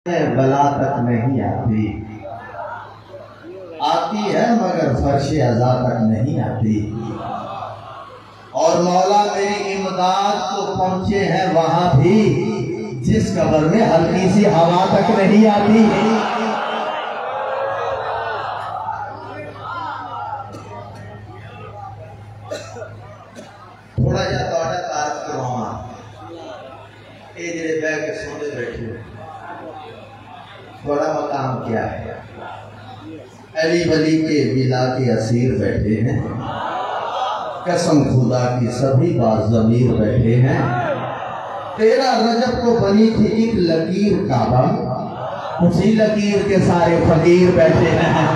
बला तक नहीं आती, आती है मगर फर्श अज़ा तक नहीं आती। और मौला मेरी इमदाद तो पहुंचे हैं वहां भी जिस कब्र में हल्की सी हवा तक नहीं आती। थोड़ा जा थोड़ा तारफ करवावा ये जेडे बह के सोते बैठे थोड़ा मकाम क्या है। अली वली के बिला के असीर बैठे हैं, कसम खुदा की सभी बात ज़मीर बैठे हैं। 13 रजब को बनी थी एक लकीर काबा, उसी लकीर के सारे फकीर बैठे हैं।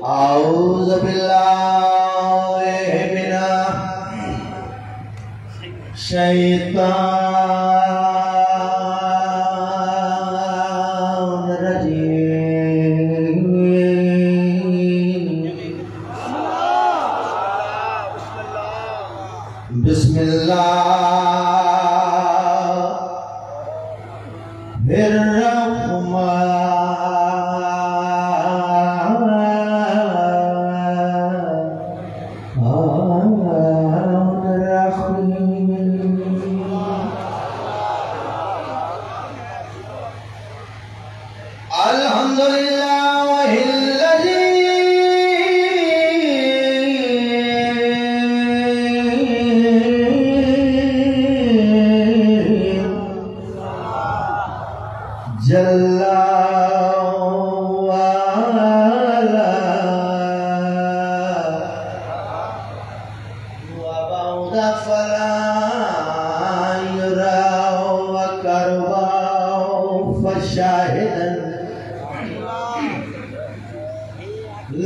औज़ु बिल्लाहि मिनश शैतानिर रजीम। बिस्मिल्लाहिर रहमानिर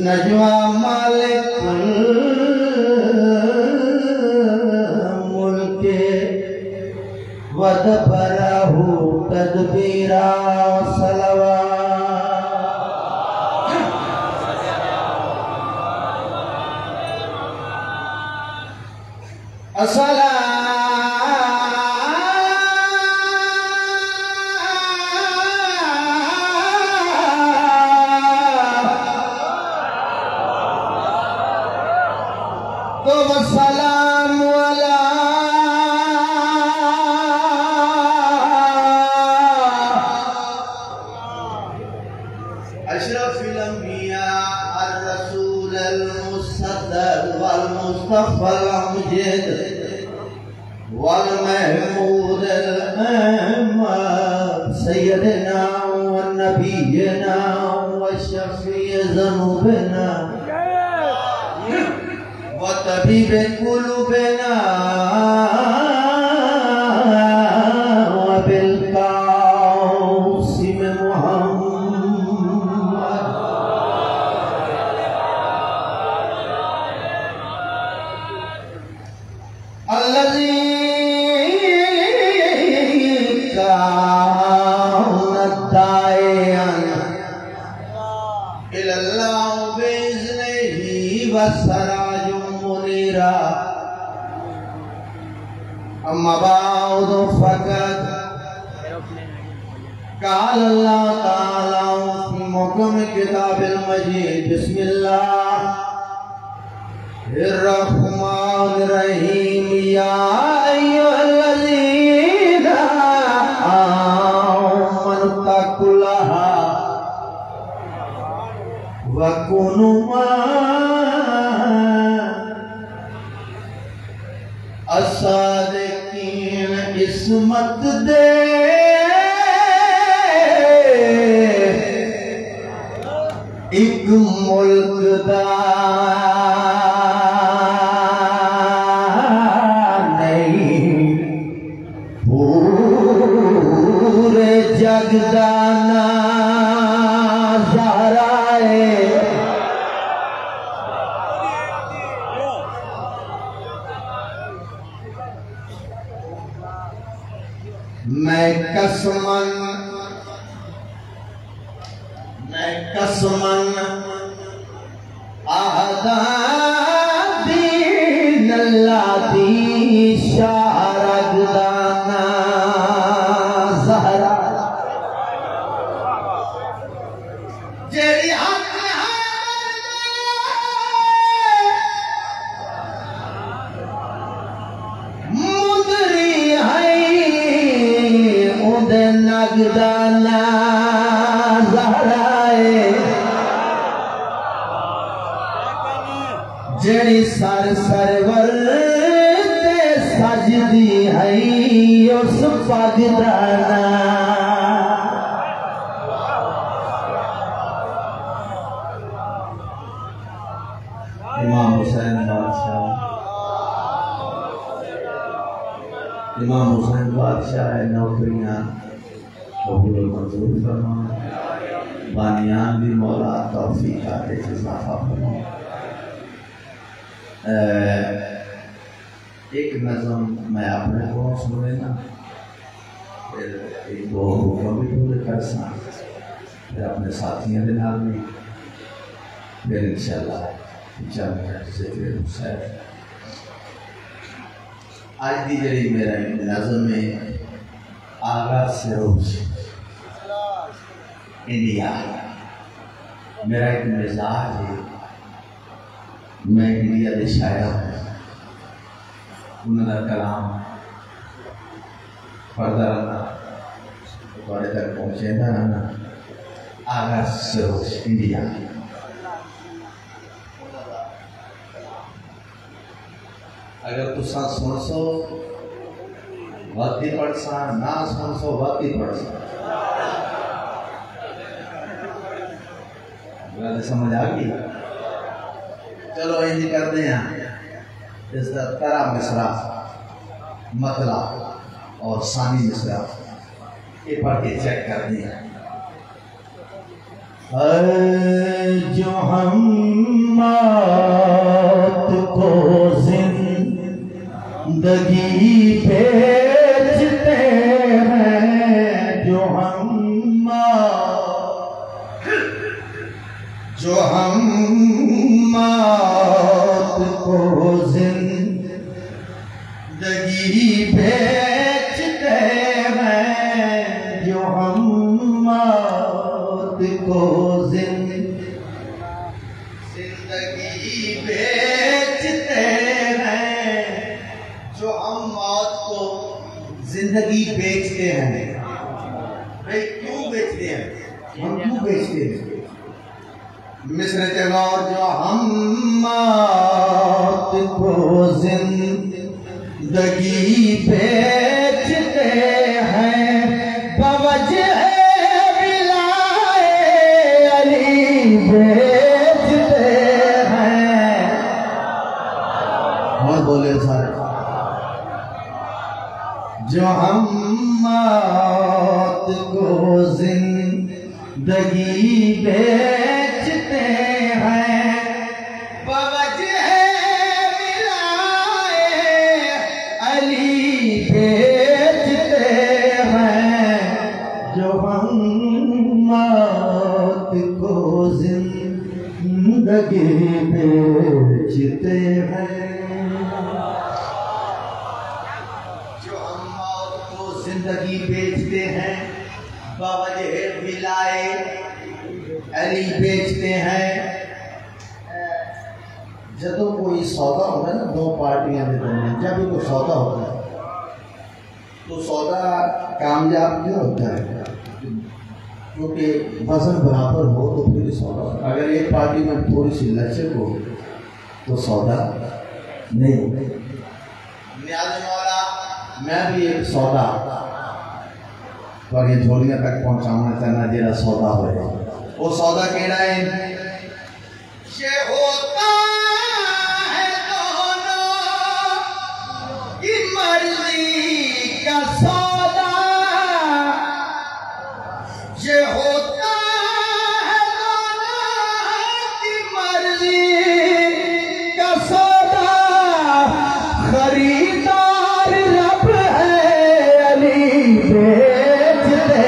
नजवा मालिकुल मुल्के वदबरहु तदबीरा सलवा। असला तो वसलाम अला अशरफिल अंबिया अर्रसूल मुसद्दक़ वल मुस्तफ़ल मुजिद वल महमूद अहमद सय्यदना व नबीना व शफ़ी ज़ुनूबना तबीब कुलूबना व बिल कासिम मुहम्मद। अल्लज़ी काना दाइअन इलल्लाह बिइज़्निही व सराजुम मुनीरा। अम्मा बाद फ़क़द क़ाल अल्लाह ताला फ़ी मुहकम किताबिल मजीद बिस्मिल्लाहिर रहमानिर रहीम। या अय्युहल्लज़ीना आमनु तक़ुल्लाहा व कुनू असादिकीन। इस्मत दे एक मुल्क दा नहीं पूरे जग दा नाज़ारा है। मैं कसमन कसमन आदादी नल्लादी शारगदाना ज़हरा जेड़ी हक मुदरी है उदे नगदाना ज़हराए जेड़ी सर सरवर ते सजदी है उस पगदाना इमाम हुसैन बादशाह है नौकरियां कबूल मंजूर फरमा बानियान भी मौला तौफीक आते इजाफा फरमा। एक नज़म मैं अपने को सुने ना फिर एक दो हुक्म भी पूरे कर सा फिर अपने साथियों के नाल भी फिर इंशाअल्लाह आज की जड़ी मेरा नज़म में आगाज से इंडिया मेरा एक मिजाज है। मैं इंडिया के शायर हूँ उन्होंने कलाम पढ़ता रहना थोड़े तक पहुँचेगा रहना आगाज से इंडिया अगर तुसा सुन सो वती पढ़ सा ना सुन सो वती पढ़ सा समझ आ गई। चलो इंज करते हैं इसका तरा मिसरा मतला और सानी मिसरा ये पढ़ के चेक करते हैं। जो हम मौत को जिंदगी बेचते हैं जो हम मौत को जिंदगी बेचते हैं जो हम मौत को जिंदगी बेचते हैं जो हम मौत को जिंदगी बेचते हैं। भाई क्यों बेचते हैं हम क्यों बेचते हैं? मिस्र के गौर जो हम मौत को जिंदगी बेचते हैं बवजह बिलाए अली बेचते हैं। और बोले सारे जो हम मौत को जिंदगी बेचते हैं बवजह मिलाए अली बेचते हैं जो हम मौत को जिंदगी बेचते हैं जो हम मौत को जिंदगी बेचते हैं बवजह मिलाए अली बेचते हैं। जब कोई सौदा होता है ना दो पार्टियां के दरमियान जब भी कोई सौदा होता है तो सौदा कामयाब क्यों होता है? क्योंकि वजन बराबर हो तो फिर सौदा। अगर एक पार्टी में थोड़ी सी लचक हो तो सौदा नहीं होगा। मैं भी एक सौदा पर ये झोलियां तक पहुंचाना चाहना जरा सौदा होगा वो सौदा केड़ा है ये होता है दोनों की मर्जी का सौदा ये होता है दोनों की मर्जी का सौदा खरीदार रब है अली बेचते हैं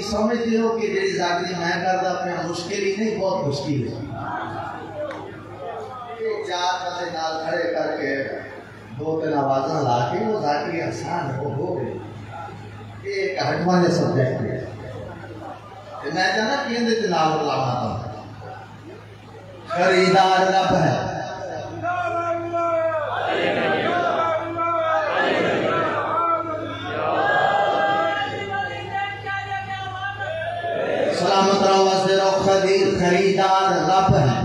समझते हो कि जी जाकरी मैं करता अपने मुश्किल ही नहीं, बहुत मुश्किल है। चार बंदे नाल खड़े करके दो तीन आवाज़ा ला के वो जाकरी आसान हो गई। एक हटवा ने सब्जेक्ट है मैं कहना कि नाल लाना था खरीदार रब है। सलामत रहो खरीदार रब है।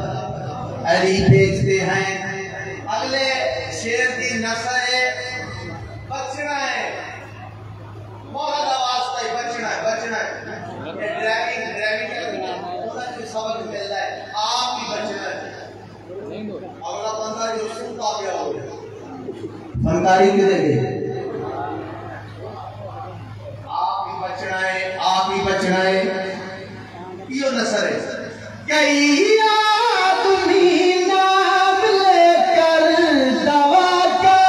अली बेचते हैं। अगले शेर की नस्ल है बचना है, मौला का वास्ता है, बचना है, बचना है। ड्राइविंग का सबक मिलता है, आप ही बचना है। अगला बंदा जो सुनता गया हो गया फनकारी के देंगे, आप ही बचना है, आप ही बचना है। यो नसर है कई आदमी नाम लेकर दवा का,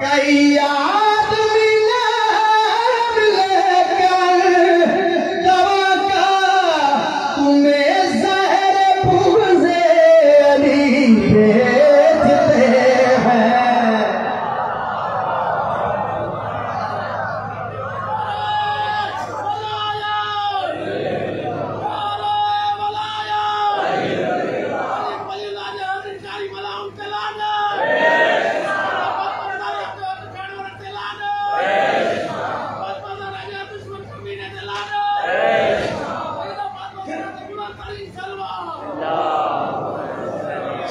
कई आदमी नाम लेकर दवा का, तुम्हें जहर पूजे अली बेचते हैं।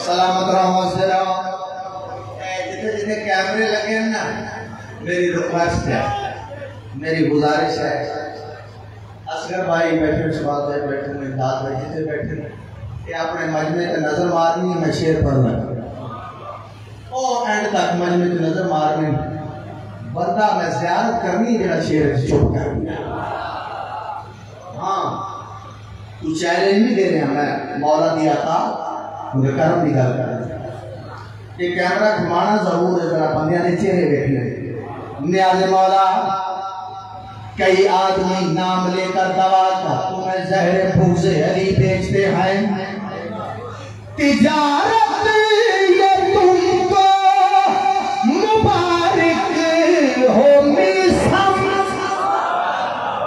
सलामत रहो जिथे जिथे कैमरे लगे हैं ना, मेरी रिक्वेस्ट है, मेरी गुजारिश है, असगर भाई बैठे, शबाब भाई बैठे, इमदाद भाई जिथे बैठे, ये अपने मजमे पे नजर मारनी है। मैं शेर पढ़ना ओ एंड तक मजमे पे नजर मारनी, बंदा मैं ज़ियारत करनी जरा शेर चुप करनी। हाँ तू चैलेंज नहीं दे रहे, मैं मौला दिया था मुझे कर्म की गल कर। ये कैमरा घुमाना जरूर है, जरा बंदियां ने चेहरे देखने। न्याज़ मौला कई आदमी नाम लेकर दवा का, तुम्हें जहर फूसे अली बेचते हैं। तिजारत ये तुमको मुबारक हो मिसम,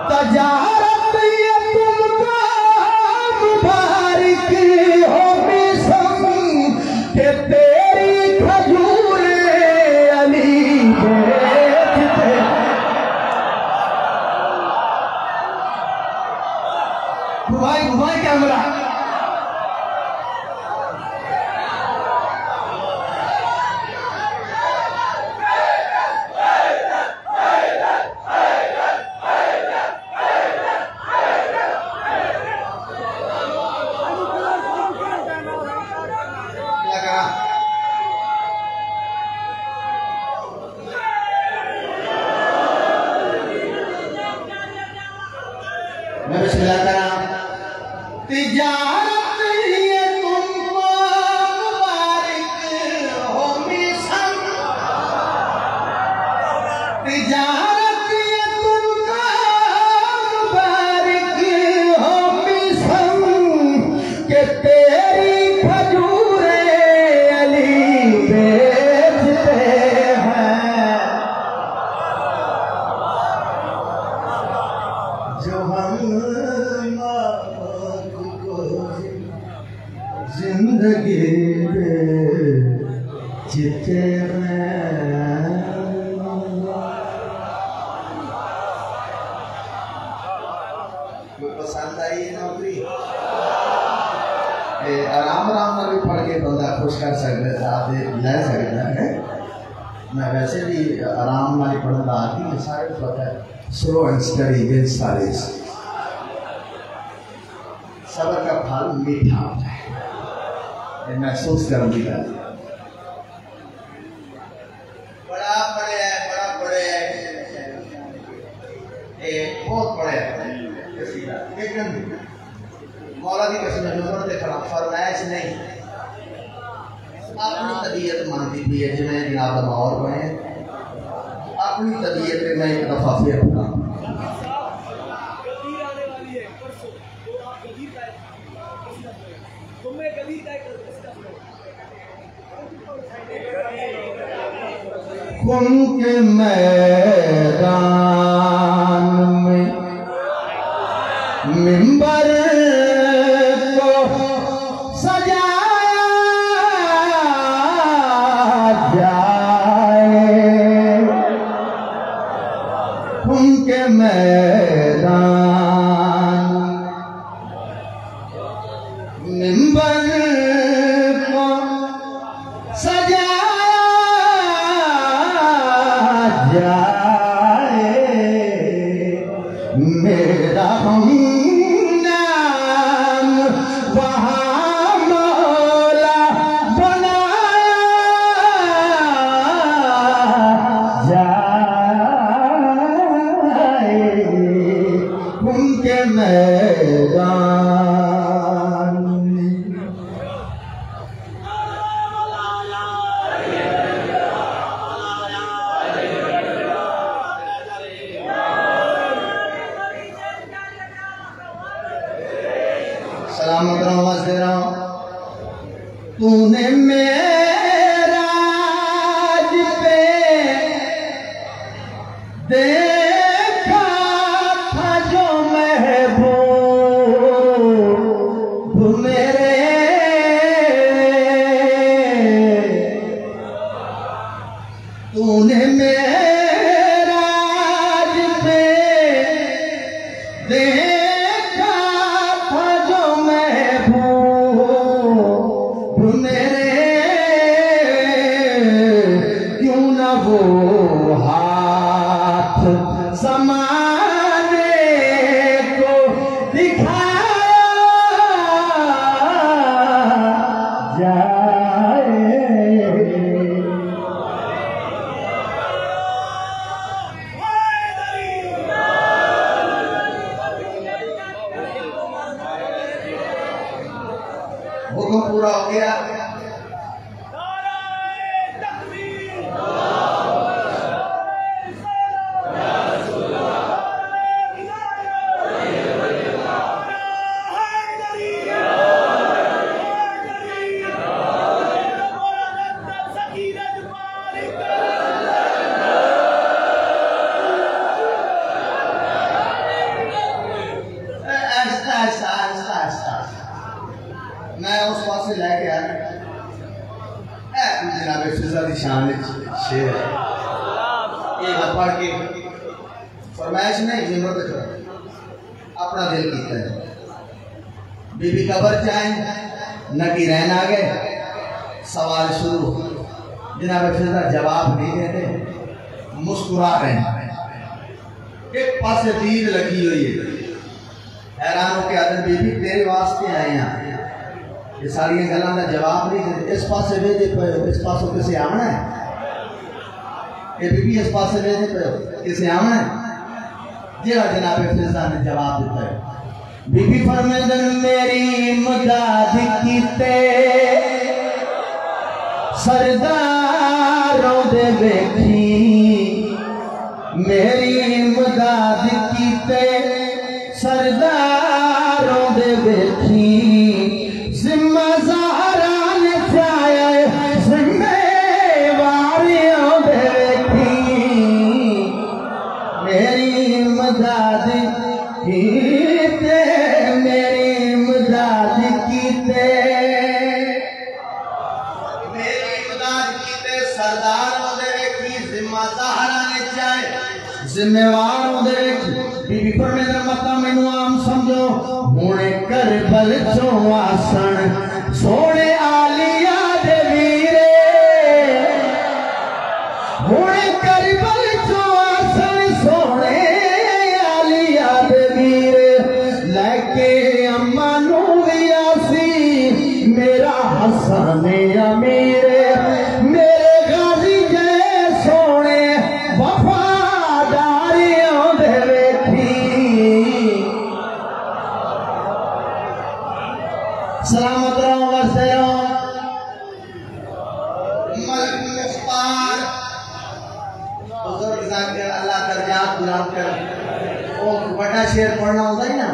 तजारत ये तुमको मुबारक हो मिसम, के तेरी खजूरे अली बेचते। घुमाई कैमरा। मैं बिस्मिल्लाह करा। तिजारत ये तुमको मुबारक हो मिसम, तिजारत ये तुमको मुबारक हो मिसम, के तेरी खजूरे अली बेचते हैं। जो हम जिंदगी जीते पसंद आई नौकरी आराम आराम में भी पढ़ के बंदा खुश कर सकता ले सकता है। मैं वैसे भी आराम वाली पढ़ना आती है, सारे पता है। Slow and study with studies, सबर का फल मीठा होता है, महसूस कर दिया। बड़ा पढ़े है, बड़ा पढ़े है, बहुत पढ़े है, लेकिन मौला की कसम नजर देखना फरमाइश नहीं, अपनी तबीयत मानती भी है। जिन्हें जनाब और बने अपनी तबीयत में मैं एक दफा फिर उनके मैदान में मिंबर को सजाया जाए, उनके मैदान मिंबर को सजाया जाए, मेरा हम नाम वहाँ मौला बनाया जाए, उनके मैदान में। सलामत रहो, मस्त रहो। तूने मेराज पे देखा था जो महबूब मेरे, तूने मेराज पे देखा था जो महबूब मेरे, क्यों न वो हाथ ज़माने को दिखाया जाए। हुक्म पूरा हो गया। मैं उस पास से लेके आया जनाब फिजा दी शान शेर है ये पढ़ के फरमाइश नहीं जिम्मत अपना दिल कीता है। बीबी कबर चाहे नकी रहन आ गए, सवाल शुरू। जनाब फिजा जवाब नहीं देते, मुस्कुरा रहे हैं। एक पास तीर लगी हुई है। हैरान होकर आदमी बीबी तेरे वास्ते आए हैं, ये सारी गलों का जवाब नहीं देते। इस पास भेजे पे इस पास किसे आना है, ये बीबी इस पास भेजे पे किसे आना है। जेड़ा जनाब फिजा ने जवाब दिता है। बीबी फरमांदन मेरी मदद कीते सरदारों दे वेखी, मेरी मदद कीते सरदारों दे वेखी, जिम्मा ज़हरा ने चाहे जिम्मेवारियों दे वेखी, मेरी मदद कीते, मेरी मदद कीते, मेरी मदद कीते सरदारों दे वेखी, जिम्मा ज़हरा ने चाहे जिम्मेवारों दे वेखी। बीबी फरमांदे मता मैनू आम समझो, हुणे करबल चो आसन सोने आलिया दे वीरे, हुणे करबल चो आसन सोने आलिया दे वीरे, लेके अम्मा नू भी आसी मेरा हसन अमीर, मेरे गाजी जय सोने वफादारियों दे वेखी। सलामत रहो, वरसे रहो। मलिक मुख्तार बुजुर्ग जाके अल्लाह दर्जात बुलंद कर। वो बड़ा शेर पढ़ना होता है ना,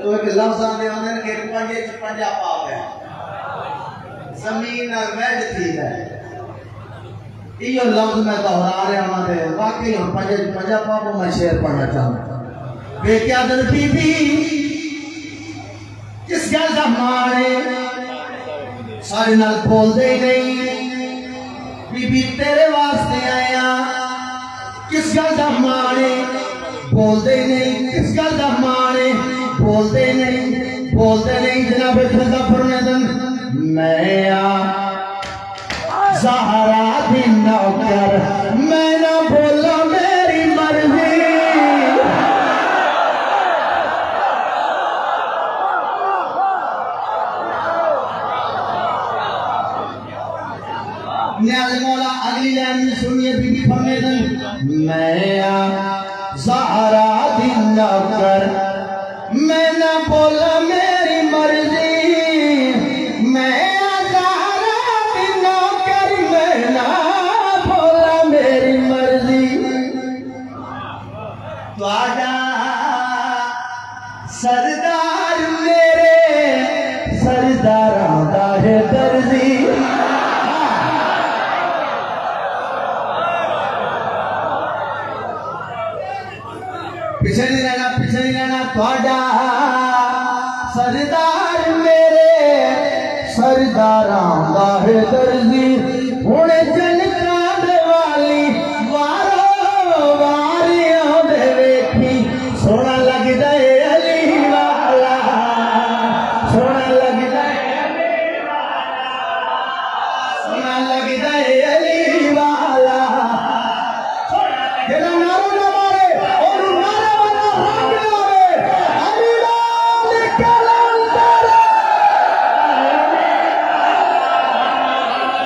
तो एक लफ्ज आते हैं कि पंजे पंजा पाप है, जमीन वेद थी है। यो लफ्ज मैं दोहरा रहा हूं वाकई हम पंजा पापो मैं शेर पढ़ना चाहूंगा। बेक्यादत बीबी किस गल दा मारे सारे नाल बोलदे नहीं बीबी तेरे वास्ते आया किस गल दा मारे बोलदे नहीं किस गल दा मारे बोलदे नहीं जनाब खुदा फरमाते मैं आ ज़हरा दी नौकर मैं ना बोला मेरी मर्जी न्याज़ मौला अगली लाइन में सुनिए बीबी फरमाते मैं आ ज़हरा दी नौकर मैं ना बोला मेरी मर्जी मैं सरदार मेरे सरदार आता है दर्जी पीछे नहीं रहना थोड़ा सरदार मेरे सरदार आता है दर्जी हुणे जनका दे वाली वारो वारियों दे वेखी सोना लगदा है अली वाला सोना लगदा है अली वाला सोना लगदा है अली वाला जेड़ा नारो ना मारे और नारे वाला रंग लावे अली लाल कलंदर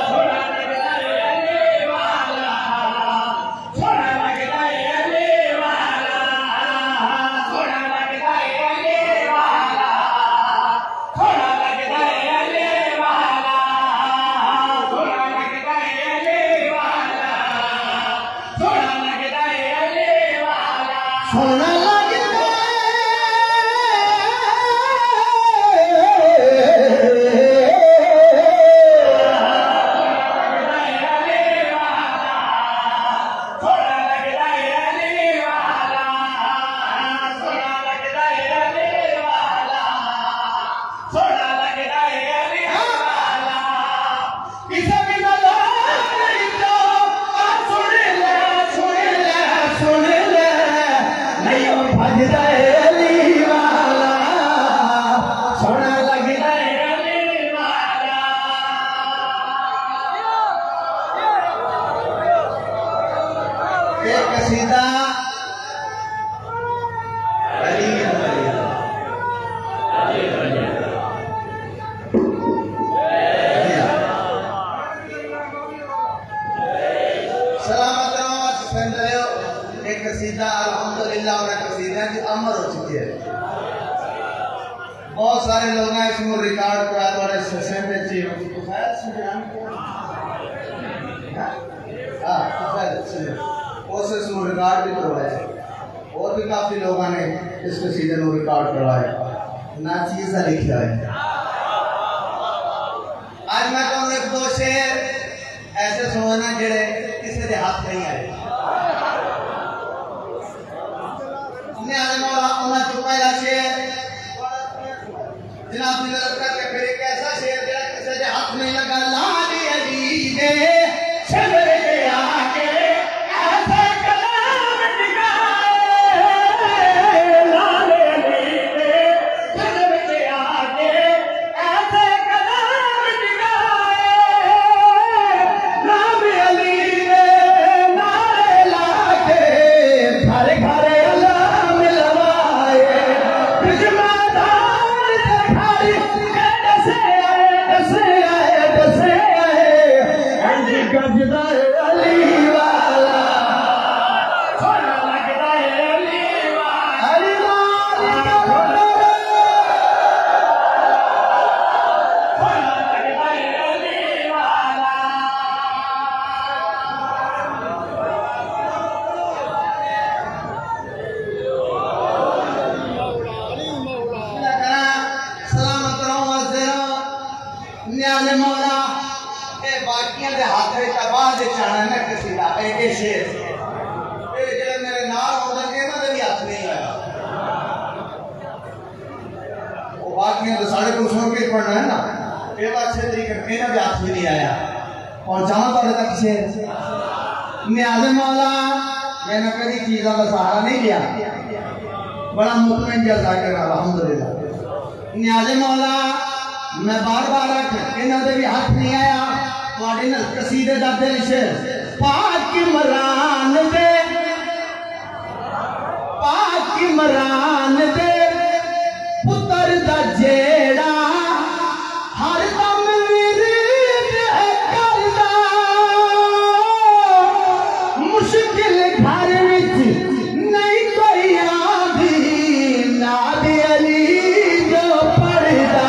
सोना लगदा है अली वाला सोना लगदा है अली वाला सोना लगदा है अली वाला सोना लगदा है अली वाला सोना लगदा है अली वाला सोना लगदा है अली वाला सोना लगदा कसीदा एक कसीदा अल्हम्दुलिल्लाह और कसीदा जो अमर हो चुकी है बहुत सारे लोग हैं इसमें रिकॉर्ड करा वाले सेशन में चाहिए तो खैर सुनाम हां खैर सुनिए उस इसमें रिकॉर्ड भी करवाया और भी काफी लोगों ने इस कसीदे को रिकॉर्ड करवाया ना चीज लिखा है। आज मैं कहूँ एक दो शेर ऐसे सुनना जेड़े किसी के हाथ नहीं आए पहला शेर जनाब की नजर करके फिर एक ऐसा शेर जरा किसी के हाथ में लगा लाल अली दे शजर पे आके ऐसा कलाम टिकाए लाल अली दे शजर पे आके ऐसा कलाम टिकाए नाम अली दे नारे लाके घर घर मौला बाकियां दे हाथ में तबाह दे चाणा ना किसी दा एके शेर ए जेड़े मेरे नाल होंदे ने ना दे भी हाथ नहीं आया वो बाकियां तो साढ़े को सुन के पढ़ना है ना ये बात से तरीके के ना भी हाथ में नहीं आया और जहां पर तक शेर नियाज़ मौला मैंने कभी चीज़ों का सहारा नहीं लिया बड़ा मुतमईन जज़ा कर अल्हम्दुलिल्लाह नियाज़ मौला मैं बार-बार इन्हां दे भी हाथ नहीं आया तुहाडे नाल कसीदे दा दिल शेर पाक इमरान दे पुत्र दा जेड़ा हर दम विरद करदा मुश्किल घर विच नहीं कोई आंदी नाद अली जो पढ़दा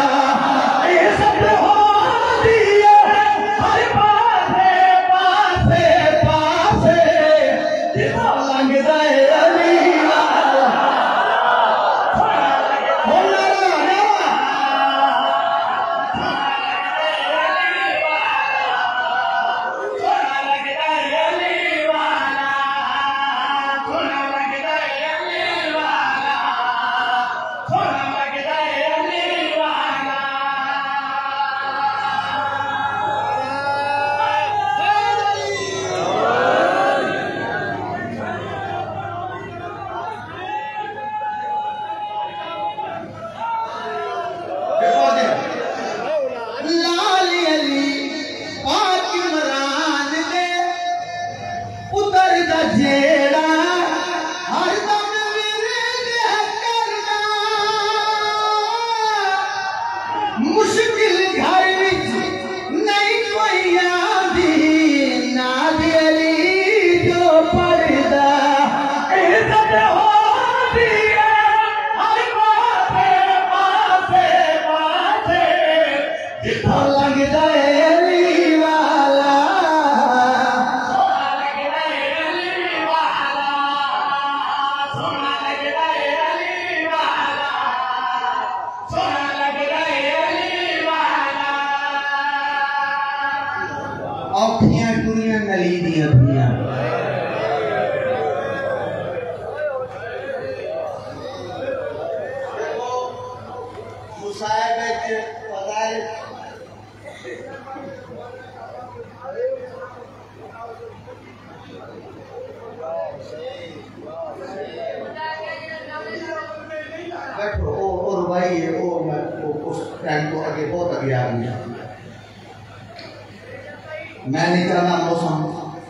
मैं नहीं चाहता मौसम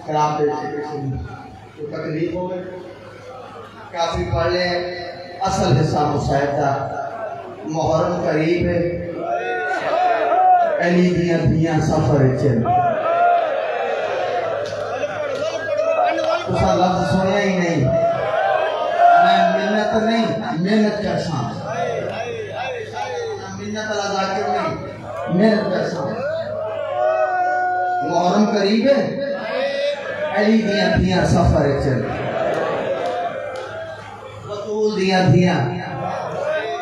खराब तो तकलीफ हो गई काफी पहले असल हिस्सा मुसाहिदा मुहर्रम करीब है अली दियां दियां सफर चल तुसा लफ्ज सुनिया ही नहीं मैं मेहनत कर सां मिन्नत अल्लाह जाकिर नहीं मेहनत कर सां मुहर्रम करीब है अली दियां दियां सफर चल बतूल दियां दियां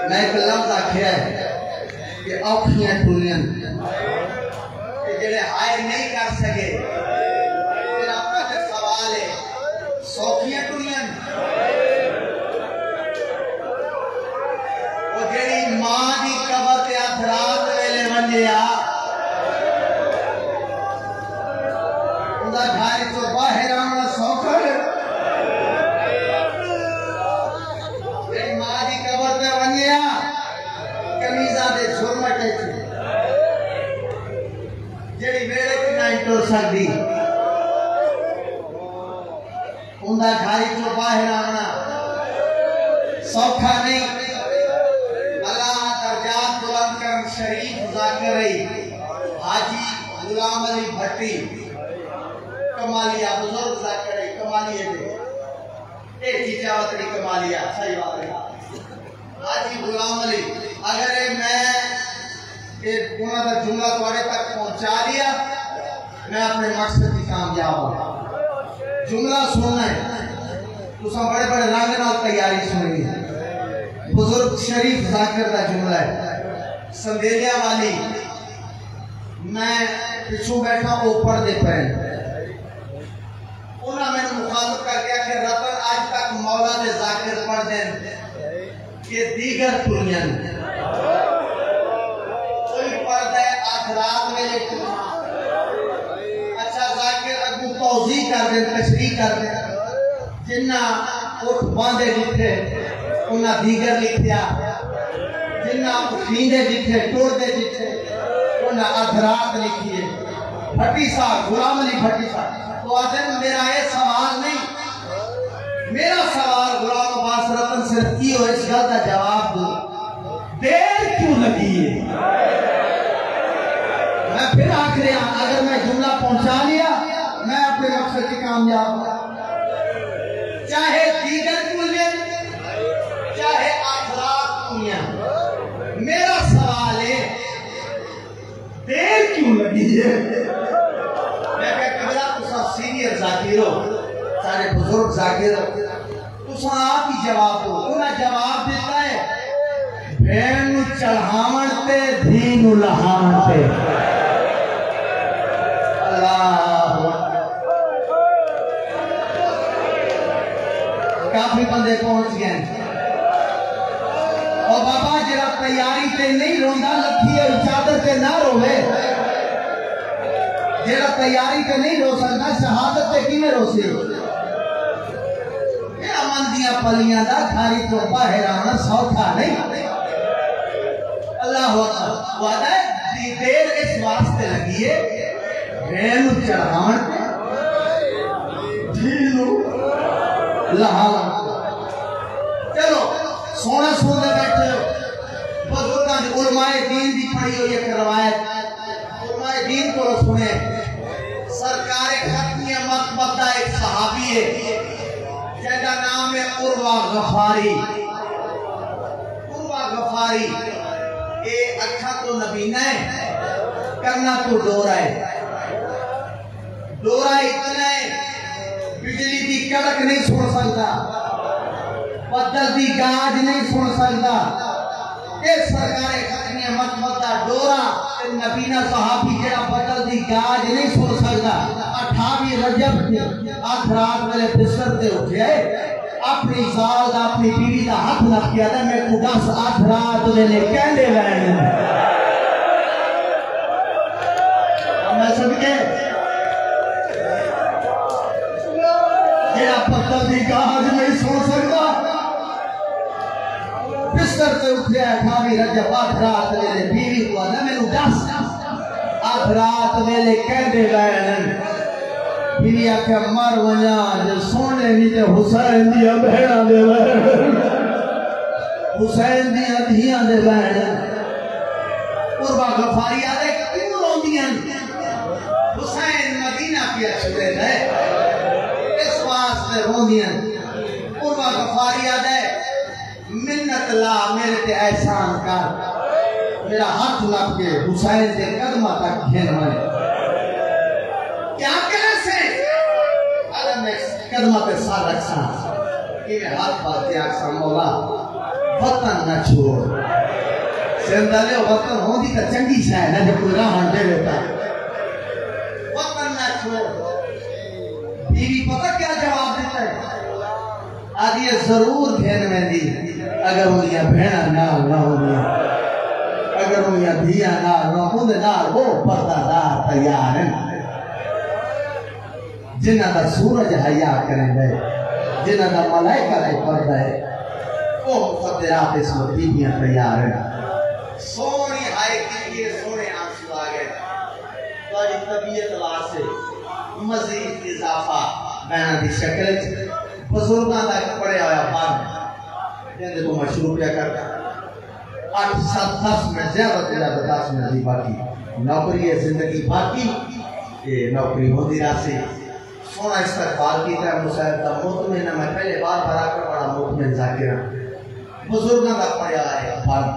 मैं एक लफ्ज आख्या है कि औखियां टुलियां जेड़े हाय नहीं कर सके फिर आपका जो सवाल है सौखियां टुलियां वो जेड़ी मां दी कबर ते हथ रात वेले वंजिया घर तो बाहर आना सौखा मां की कबर पे वनिया कमीजा दे झुरमटे जेड़ी वेड़े की नहीं टुर सकती उनका घर तो बाहर आना सौखा नहीं अल्लाह दर्जात बुलंद करम शरीफ जाकिर हाजी गुलाम अली भट्टी कमालिया बुजुर्ग जाकर कमालिया दे एक चीजावतरी कमालिया सही बात है हाजी गुलाम अली अगर मैं एक उन्हों का जुमला तुम्हारे तक पहुंचा दिया मैं अपने मकसद की कामयाब हूं जुमला सुनना है तुसा बड़े बड़े रंग नाल तैयारी सुनी है बुजुर्ग शरीफ जाकिर का जुमला है संदेलिया वाली मैं पिछू बैठा ऊपर दे पैन उन्हें मैंने मुखालफ कर दिया कि रतन आज तक मौला दे जाकिर पढ़ दें कि दीगर कुलियन कोई पढ़ दे आखिरात में लिख अच्छा जाकिर अगू तौज़ी कर दे तशरीह कर दे जिन्ना उठ बांधे लिखे उन्हें दीगर लिखिया जिन्ना उठींदे लिखे टोड़दे लिखे उन्हें आखिरात लिखिए भट्टी साहब गुलाम अली भट्टी साहब तो आदम मेरा ये सवाल नहीं मेरा सवाल गुलाम अब्बास रतन सिर्फ की हो इस गल का जवाब दो देर क्यों लगी है मैं फिर आख रहा अगर मैं जुमला पहुंचा लिया मैं अपने मकसद की कामयाब चाहे दीगर कुलियन चाहे आखिरात कुलियन मेरा सवाल है देर क्यों लगी है सीनियर जाकिर हो सारे बुजुर्ग जाकिर हो तुसा आप ही जवाब दो उन्हें जवाब देता है भेड़ चढ़ावन ते धी नु लहावन ते अल्लाह काफी बंदे पहुंच गए और बाबा जरा तैयारी ते नहीं रोंदा लखी चादर ते ना रोवे जेड़ा तैयारी पे नहीं रो सकता शहादत पे किमें रोसे ये अमन दिया पलियां दा खारी तो बाहर आना सौखा नहीं अल्लाह अकबर वादा है देर इस वास्ते लगी है भेड़ चढ़ावन ढीलू लहावन चलो सोना सोने बैठे बुजुर्गों की उलमाए दीन की पढ़ी हुई एक रवायत उलमाए दीन को सुने सरकार खत्मिया मकबदा एक सहाबी है जिसका नाम है उर्वा गफारी ये अच्छा तो नबीना है करना तो डोरा इतना है बिजली की कड़क नहीं सुन सकता बदल की गाज नहीं सुन सकता सरकार खत्मिया मकबदा डोरा नबीना सहाबी जेड़ा बदल दी गाज नहीं सुन सकता 28 रजब आखरात मेरे बिस्तर ते उठे अपनी साल दा अपनी बीवी दा हाथ लग गया था मैं को 10 आखरात मेरे कहंदे वैन मैं सबके जेड़ा बदल दी गाज नहीं सुन सकता बिस्तर से उठे 28 रजब आखरात मेरे बीवी को ना मैंने 10 आखरात मेले कहते वैन बीवी आख्या मर वजा जो सोने नहीं ते हुसैन दिया बहना दे वैन हुसैन दिया धियां दे वैन उर्वा गफारी आदे क्यों रोंदियां हुसैन मदीना के छुड़े गए इस वास्ते रोंदियां उर्वा गफारी आदे मिन्नत ला मेरे ते एहसान कर मेरा हाथ लग के हुसैन के कदम तक घेर मारे क्या करे से अरे मैं कदम पे सार रखसा कि मैं हाथ पाते आखसा मौला वतन न छोड़ सेंदाले वतन होंदी तो चंगी शाय ना जब कोई राह दे देता वतन न छोड़ बीवी पता क्या जवाब देता है आदि जरूर घेर में दी अगर उन्हें भेड़ा नाल ना होनिया अगर उन्हें धिया नाल ना होंदे नाल वो पर्दादार तैयार है जिन्हां दा सूरज हया करेंदे जिन्हां दा मलाइका दा पर्दा है वो मुखद्दरात इसमें बीबियां तैयार है सोनी हाय की सोने आंसू आ गए तो तबीयत वास्ते मजीद इजाफा बयान की शक्ल बुजुर्गों का पढ़िया हुआ बात कहते तो मशरूफिया करता 8-7-10 मिनट ज्यादा से ज्यादा 10 मिनट की बाकी नौकरी है जिंदगी बाकी ये नौकरी होती राशि सोना इस्तकबाल की तरह मुसाइदा मुतमिन मैं पहले बार कर बड़ा मुतमिन जाकिर बुजुर्गों का पढ़िया है बात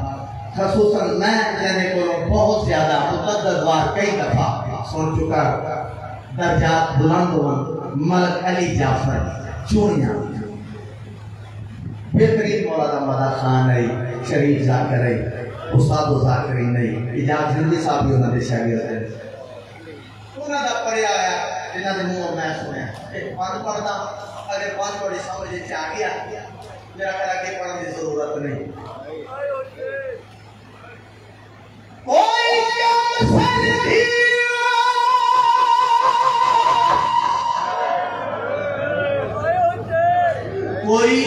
खसूसन मैं कहने को बहुत ज्यादा मुतअद्दिद बार कई दफा सुन चुका दर्जात बुलंद मलक अली जाफर चूड़ियां बेहतरीन मौलाना मदा खान है शरीफ जाकर है उस्ताद ज़ाकिरी नहीं इजाज़ हिंदी साहब भी उन्होंने शागिर्द हैं उन्होंने दा पढ़िया आया जिन्हों के मुँह मैं सुने एक पांच पढ़ता अगर पांच पढ़ी समझ आ गया मेरा करा के पढ़ने की जरूरत नहीं कोई क्या मसली कोई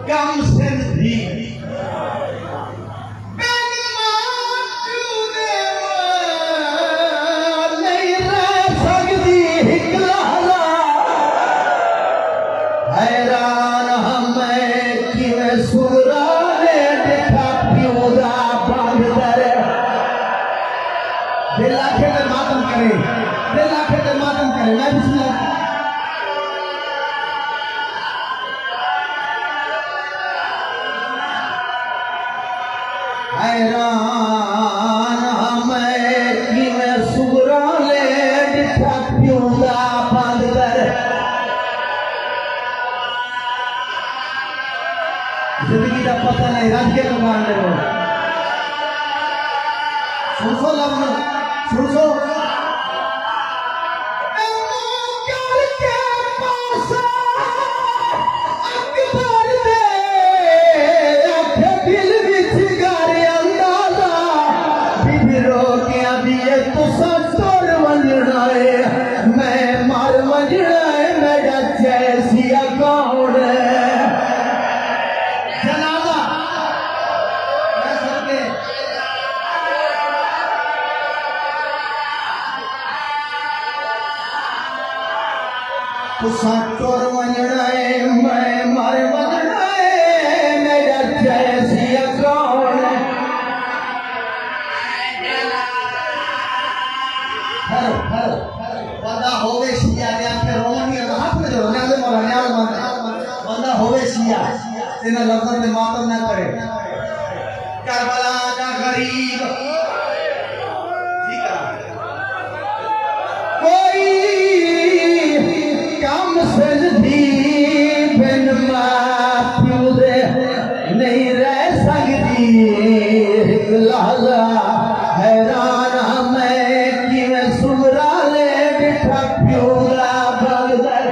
कम सिंधी नहीं रह सकती हैरान हमें कि मैं सुरा ने देखा प्यूदा बांध दर दिल आखे के मातम करे मैं बिस्मिल्लाह हैरान हमें कि मैं सुरा ले दिखा प्यूदा बांध दर जिंदगी का पता नहीं रज के कमान ले सुन लफ्ज सुन मैं मार मजड़ा मेरा जैसी कौन जनाजा तुसा टोर वजड़ा मैं मार मजड़ा मेरा जैसी कौन बंदा होवे शिया दे आके रोनी हाथ में जो न्याल मोला न्याल बंदा होवे शिया तेना लफ्ज़ में मातम ना करे करबला का गरीब ठीक है कोई कम सजदी बिन मां दे नहीं रह सकती लाला हैरान हमें कि मैं सुमरा ले बिठा प्यूरा बगदर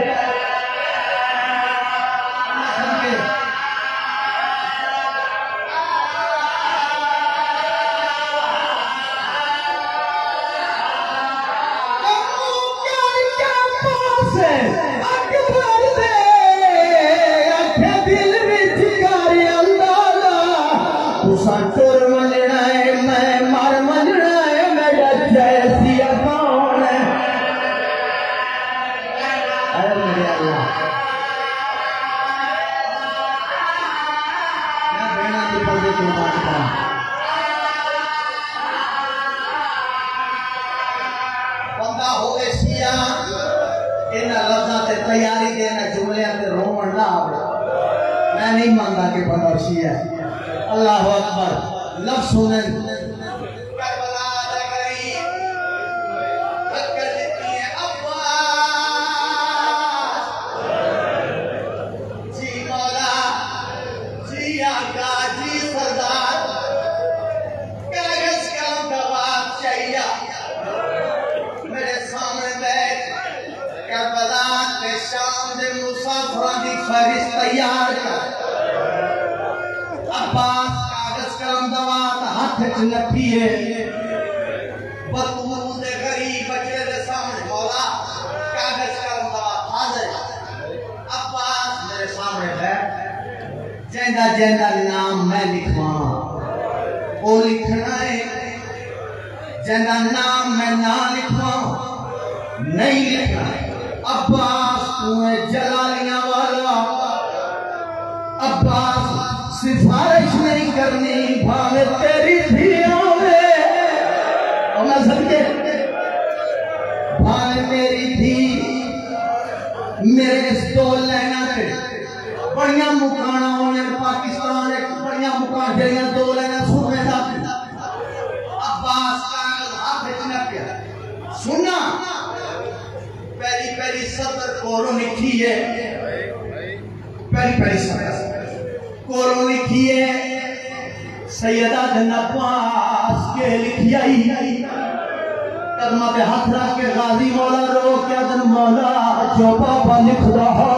टोर मजड़ा है मैं मार मजड़ा है मेरा जैसी कौन है अरे मेरे अल्लाह मैं बेना की पर्दे की बात करा बंदा हो गए शिया इन लफ्ज़ों से तैयारी देना जुमले से रोमन ना आवड़ा मैं नहीं मानता कि बंदा शिया अल्लाह अकबर लफ्ज़ सुने करबला दा गरीब टक्कर देती है अब्बास जी मौला जी आका जी सरदार कागज कलम का बात चाहिए मेरे सामने बैठ करबला के शाम दे मुसाफिरों की फहरिस्त तैयार कर अब्बास कागज कलम दवात हाथ च लठी है बतूल दे गरीब बच्चे दे सामने मौला कागज कलम दवात हाजिर अब्बास मेरे सामने बैठ जेंदा जेंदा नाम मैं लिखवा वो लिखना है जेंदा नाम मैं ना लिखवा नहीं लिखना अब्बास तुम्हें जलालियां वाला अब्बास सिफारिश नहीं करनी भावे तेरी थी आवे और मैं सबके भावे मेरी थी मेरे इस दो लेना थे बढ़िया मुकाना होने पाकिस्तान एक बढ़िया मुकान जरिया दो लेना सुने था अब्बास कागज हाथ में पिया सुना पहली पहली सदर कोरो लिखी है पहली पहली सदर कोरो लिखी है सैयदा जन अब्बास के लिखियाई कदम पे हाथ रख के गाजी मौला रो क्या दन मौला जो बाबा लिख रहा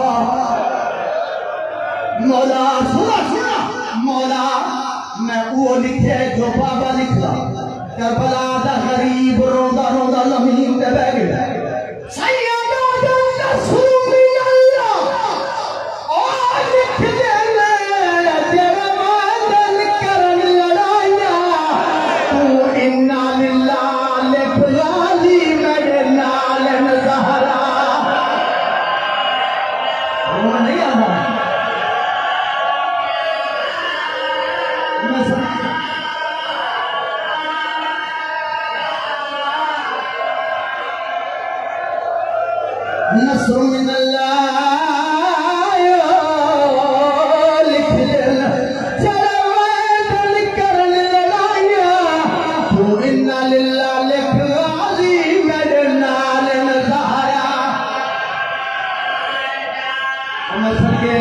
मौला सुना सुना मौला मैं वो लिखे जो बाबा लिख रहा करबला दा गरीब रोंदा रोंदा ज़मीन पे बैठ गया सैयदा जन रसूल अल्लाह और लिख दे नस्र मिन अल्लाह लिख लेना चल कर लड़ाइया तू इन्ना लिल्लाह लिख गाजी मेरे नाल नज़ारा हम सके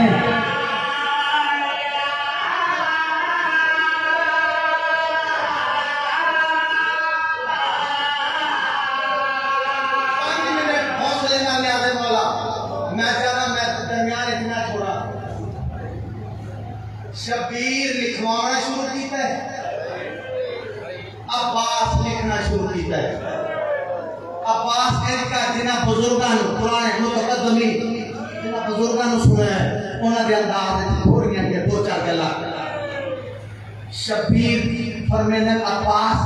शबीर लिखवाना शुरू किया है अब्बास लिखना शुरू किया है अब्बास इनका जिन्हें बुजुर्गों पुराने मुतकद्दमी जिन्हें बुजुर्गों सुना है उन्होंने अंदाज थोड़ियां के दो चार गल्लां शबीर फरमाते अब्बास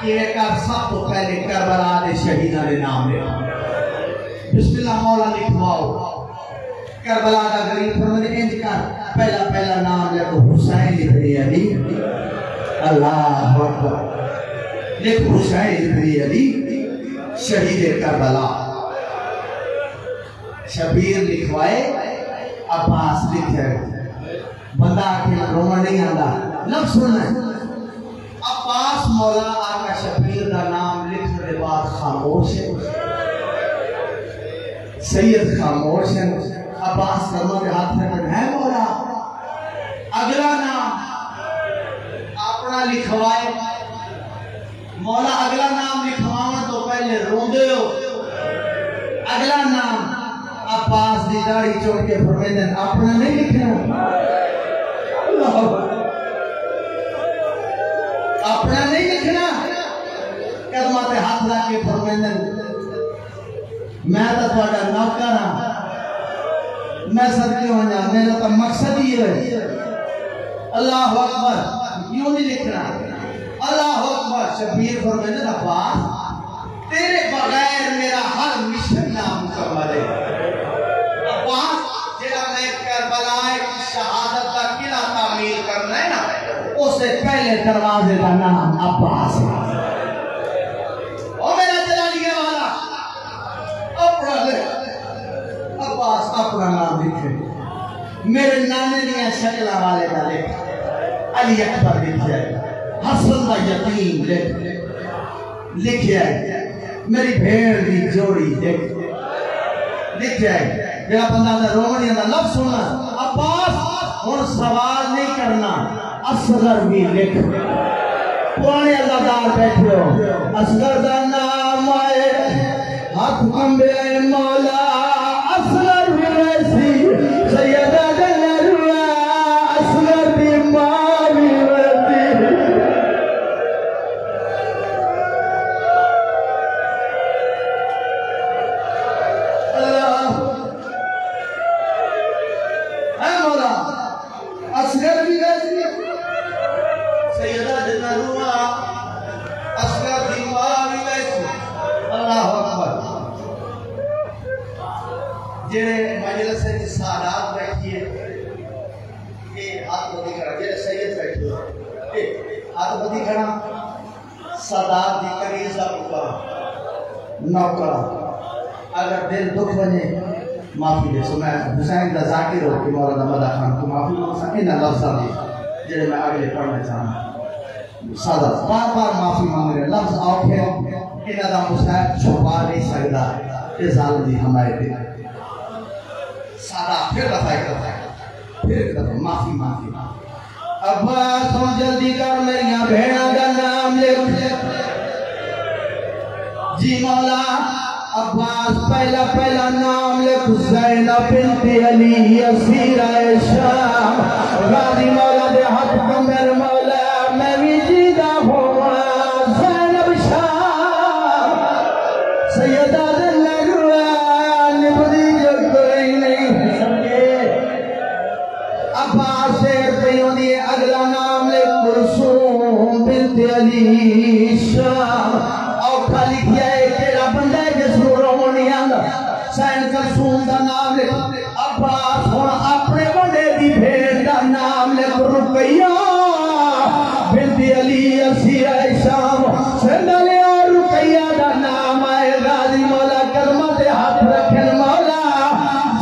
के सब तो पहले करबला के शहीदों के नाम ले बिस्मिल्लाह मौला लिखवाओ करबला का गरीब फरमाते इंज कर पहला पहला नाम लिखो हुसैन इब्न अली अल्लाह अकबर लिख हुसैन इब्न अली शहीद करबला शबीर लिखवाए अब्बास लिखे बंदा आके रोना नहीं आता लफ्ज सुनना अब्बास मौला आका शबीर का नाम लिखने के बाद खामोश है सैयद खामोश है अब्बास कर्मों के हाथ में है मौला अगला नाम अपना लिखवाए मौला अगला नाम लिखवाना तो पहले रोंदे हो अगला नाम अब्बास की दाढ़ी चोट के फरमाते अपना नहीं लिखना अपना नहीं लिखना कदम पे हाथ रख के फरमाते मैं तो तुम्हारा नौकर हाँ मैं सदके हो जा मेरा तो मकसद ही है अल्लाह अकबर क्यों नहीं लिखना अल्लाह अकबर शबीर फरमाते अब्बास तेरे बगैर मेरा हर मिशन नामुकम्मल है अब्बास जेड़ा मैं करबला की शहादत का किला तामीर करना है ना उससे पहले दरवाजे का नाम अब्बास है ओ मेरा जलालिया वाला अपना अब्बास अपना नाम लिखे मेरे नाने दिया शक्ल वाले का लिख अली अकबर लिखे हसन का यतीम लिखे मेरी भेड़ की जोड़ी लिखे जेड़ा बंदा रोमनी का लफ्ज सुनना अब्बास हुन सवाल नहीं करना असगर भी लिख पुराने अल्लाहदार बैठे हो असगर का नाम आए हाथ कंबे मौला असगर भी वैसी सैयदा जन्नतुल्लाह असगर दी मां भी वैसी अल्लाह है मौला असगर भी वैसी सैयदा जन्नतुल्लाह असगर दी मां भी वैसी अल्लाह अकबर जेरे मजलिस में सादात बैठिए ये हाथ बदी करा जेरे सैयद बैठे ए हाथ बदी करा सादात दी करीजा ऊपर नौकर अगर दिल दुख बने माफी दे सो मैं हुसैन दा जाकिर हो कि मौलाना मदा खान को माफी मांग सके ना लफ्ज़ दी जेरे मैं आगे पढ़ना चाहना सादात बार-बार माफी मांग रहे लफ्ज़ औखे इना दा मुस्ताद छुपा नहीं सकता ये जालिम दी हमारे दिल सादा फिर बताए फिर माफी मांगी अब्बास हम जल्दी कर मेरिया भेड़ा का नाम लिख जी मौला। अब्बास पहला पहला नाम लिख ज़ैनब बिन्ते अली असीरा शाम। गाजी मौला दे हाथ कमर मौला मैं भी जीदा होवा ज़ैनब शाम। सैयदा लगवा निबरी जो कोई नहीं समझे। अब्बास से दिए अगला नाम ले कुलसूम बिन्ते अली शाम। और खाली किया है तेरा बंदा है जिसको रोमन नहीं आंदा सैन कुलसूम का नाम ले। अब्बास हुण अपने बंदे दी भेड़ का नाम ले रुकैया बिन्ते अली असीरा शाम। संदले और रुकैया का नाम आए। गाजी मौला कलमा दे हाथ रखे मौला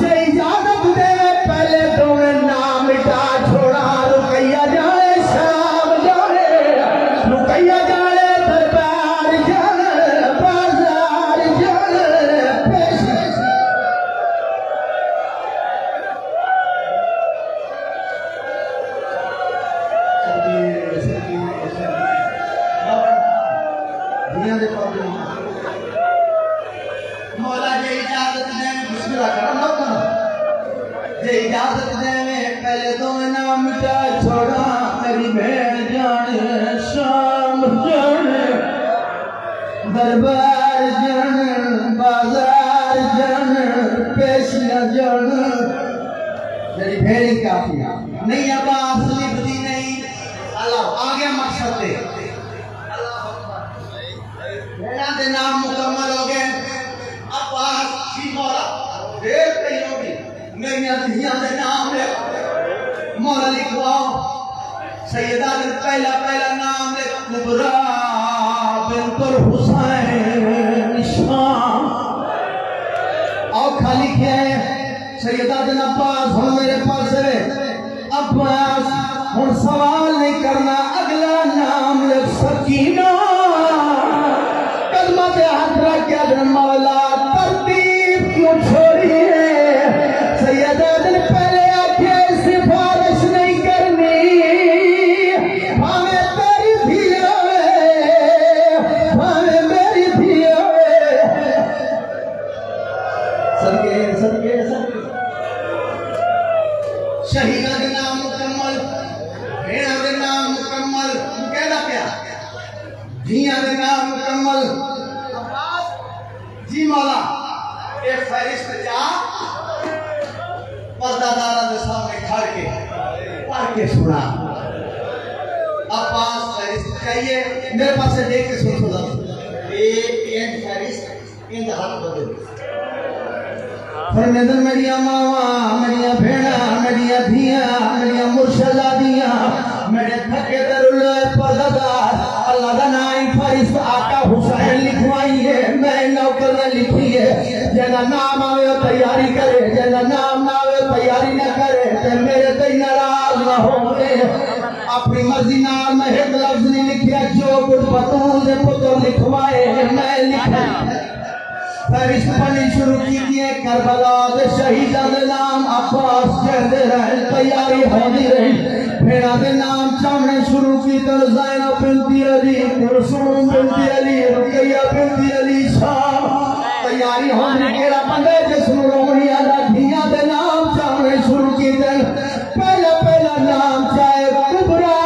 जे इजाजत दे पहले तुम्हें नाम मिटा छोड़ा। रुकैया जाए शाम जाए रुकैया जाए दरबार जाए बाजार जाए पेश। मौला जे इजाजत दे बिस्मिल्लाह करो ना जे इजाजत दे पहले तो नाम मिटा छोड़ा मेरी भेड़ जाने शाम जाने दरबार जाने बाजार जाने पेश न जाने। मेरी भेड़ काफी नहीं अब्बास लिखती नहीं। अल्लाह आगे मकसद दे भेड़ा दे नाम मुकम्मल हो गए। अब्बास जी मौला देर कहीं होगी मेरिया धियां दे नाम ले मौला लिखवाओ। सैयदा ने पहला पहला नाम ले कुबरा बिन्तुल हुसैन शाम। और खाली क्या है सैयदा दिन अब्बास हम मेरे पास है। अब्बास हम सवाल नहीं करना अगला नाम ले सकीना। कलमा पे हाथ रख के मौला तरतीब क्यों छोड़ी है। सैयदा दिन पहले आके सिफारिश नहीं करनी भावे तेरी थी भावे मेरी थी। सदके सदके सदके शहीदा के नाम मुकम्मल भेड़ा के नाम मुकम्मल कहना प्या धिया के नाम मुकम्मल। जी मौला एक फहरिस्त जा पर्दादारा के सामने खड़ के पढ़ के सुना। अब्बास फहरिस्त चाहिए मेरे पास से देख के सुन सुना एक फहरिस्त इन हाथ बदल फरमेदन मेरिया मावा मेरिया भेड़ा मेरिया धिया मेरिया मुर्शदा दिया मेरे थके दरुल पर्दादार अल्लाह का नाम फरिश्त आका हुसैन लिखवाई है। मैं नौकर ने लिखी है जना नाम आवे तैयारी करे जना नाम ना आवे तैयारी न करे ते मेरे ते नाराज न होवे। अपनी मर्जी नाल मैं एक लफ्ज नहीं लिखिया जो कुछ बतूल दे पुत्र लिखवाए मैं लिखा। फरिश्त पढ़नी शुरू की करबला के शहीदा के नाम अब्बास कहते रहे तैयारी होती रही। भेड़ा के नाम चावने शुरू की तर ज़ैनब बिन्ते अली कुलसूम बिन्ते अली रुकैया बिन्ते अली शाम। तैयारी होने केड़ा बंदे जिसनु रोमनी आला धिया के नाम चावने शुरू की तर पहला पहला नाम चाहे कुबरा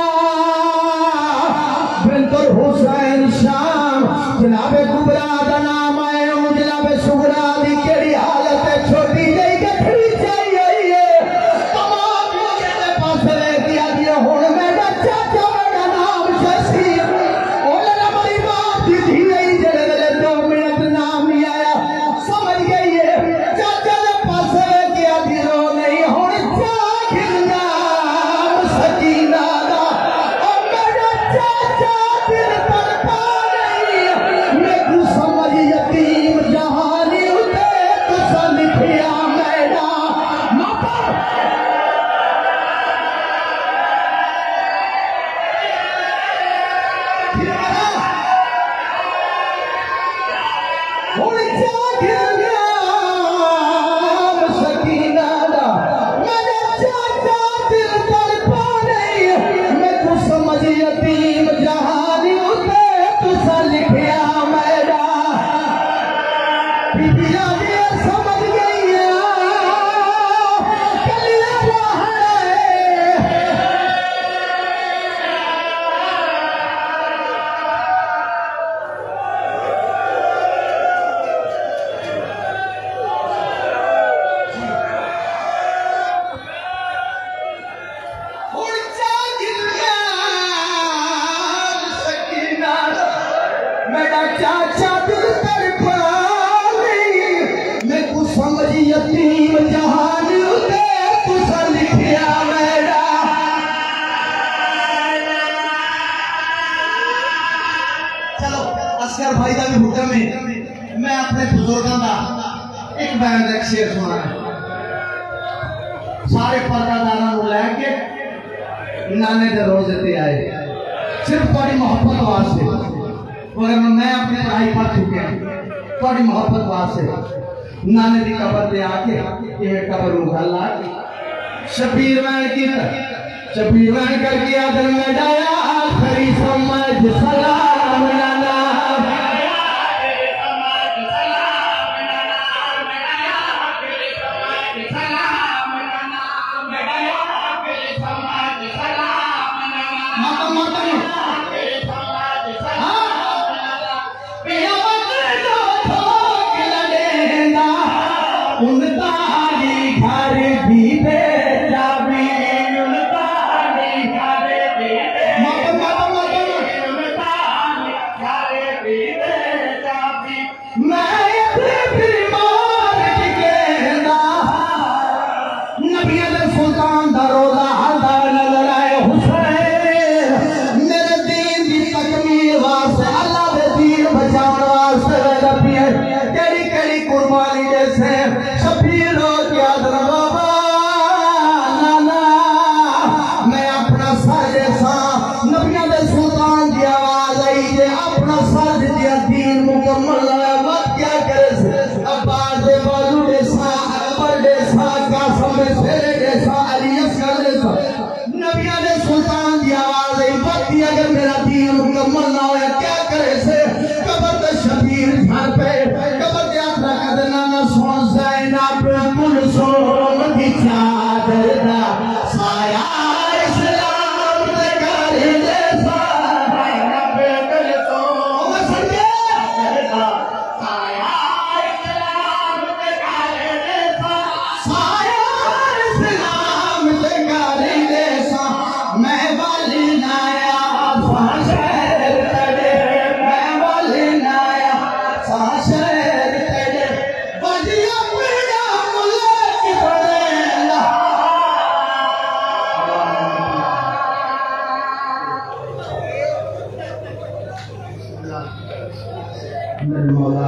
बिन्तुल हुसैन शाम। जनाबे कुबरा का नाम आए जनाबे सुगरा दी केड़ी हालत है छोटी जई गठड़ी चाहिए तमाम लोगों के पास ले दिया दिया हुन मेरा चाचा मेरा नाम शशि ओले ना मेरी बात दी थी नहीं जड़े 2 मिनट नाम नहीं आया समझ गई है चाचा ने पास ले दिया दियो नहीं हुन जाखिर नाम सकीना दा और मेरा चाचा दिल पर पा नहीं मैं असगर भाई का भी हुक्म है। मैं अपने बुजुर्गों का एक बयान एक शेर सुना है। सारे पर्दादारा लैके नाने के रोजे ते आए सिर्फ थोड़ी मोहब्बत वास्ते, मगर मैं अपनी पढ़ाई पढ़ चुके हैं थोड़ी मोहब्बत वास्ते नाने की कबर पे आके ये कबर गल ला शबीर वैन की शबीर वैन करके आदर में डाया आखिरी समझ सलाम नाना मेरे मौला